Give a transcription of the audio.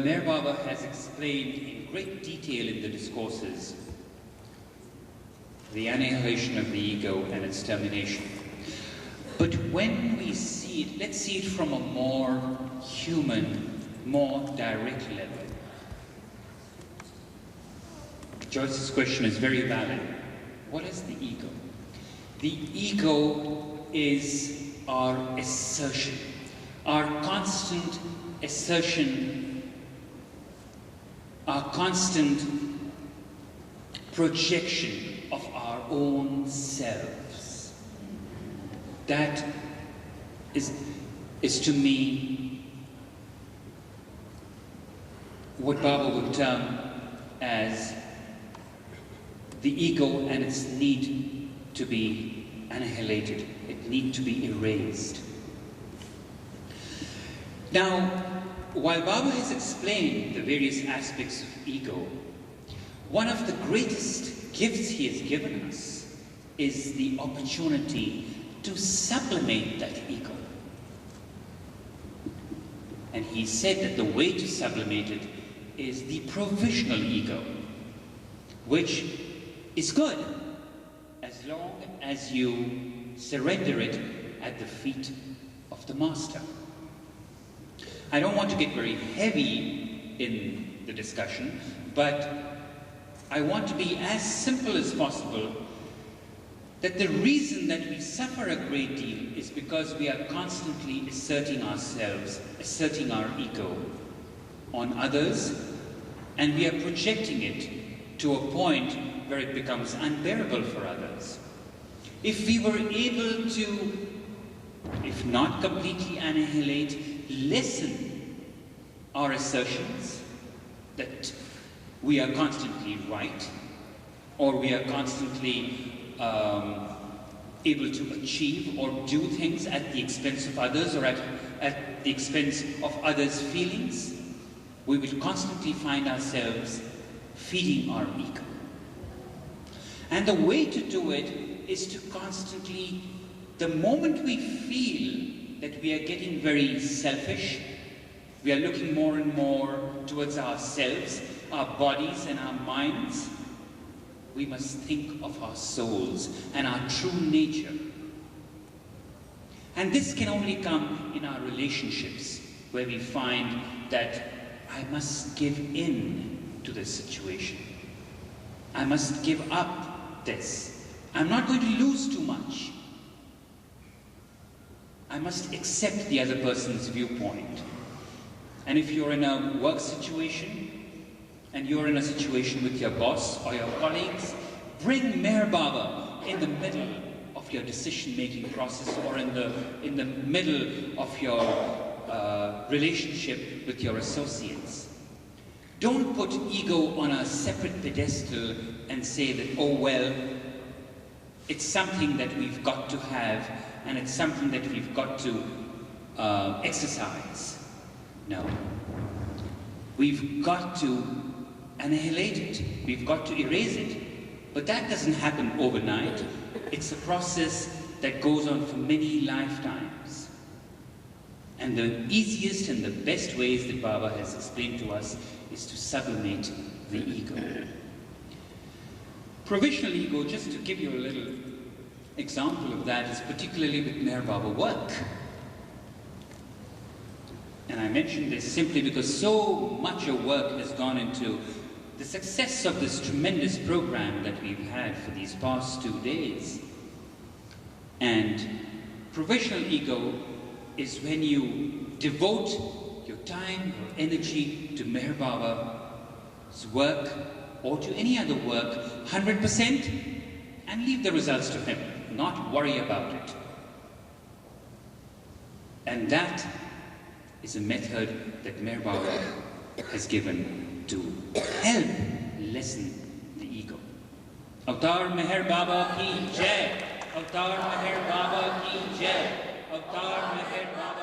Meher Baba has explained in great detail in the discourses the annihilation of the ego and its termination. But when we see it, let's see it from a more human, more direct level. Joyce's question is very valid. What is the ego? The ego is our assertion, our constant assertion, our constant projection of our own selves. That is to me what Baba would term as the ego and its need to be annihilated. It needs to be erased. Now, while Baba has explained the various aspects of ego, one of the greatest gifts he has given us is the opportunity to sublimate that ego. And he said that the way to sublimate it is the provisional ego, which is good as long as you surrender it at the feet of the Master. I don't want to get very heavy in the discussion, but I want to be as simple as possible, that the reason that we suffer a great deal is because we are constantly asserting ourselves, asserting our ego on others, and we are projecting it to a point where it becomes unbearable for others. If we were able to, if not completely annihilate, lessen our assertions that we are constantly right, or we are constantly able to achieve or do things at the expense of others, or at the expense of others' feelings, we will constantly find ourselves feeding our ego. And the way to do it is to constantly, the moment we feel that we are getting very selfish, we are looking more and more towards ourselves, our bodies and our minds, we must think of our souls and our true nature. And this can only come in our relationships, where we find that I must give in to this situation. I must give up this. I'm not going to lose too much. I must accept the other person's viewpoint. And if you're in a work situation, and you're in a situation with your boss or your colleagues, bring Meher Baba in the middle of your decision-making process, or in the middle of your relationship with your associates. Don't put ego on a separate pedestal and say that, oh well, it's something that we've got to have, and it's something that we've got to exercise. No. We've got to annihilate it. We've got to erase it. But that doesn't happen overnight. It's a process that goes on for many lifetimes. And the easiest and the best ways that Baba has explained to us is to sublimate the ego. Provisional ego, just to give you a little example of that, is particularly with Meher Baba work. And I mention this simply because so much of work has gone into the success of this tremendous program that we've had for these past 2 days. And provisional ego is when you devote your time, your energy to Meher Baba's work, or to any other work, 100%, and leave the results to him, not worry about it. And that is a method that Meher Baba has given to help lessen the ego. Avatar Meher Baba ki jai! Avatar Meher Baba ki jai! Avatar Meher Baba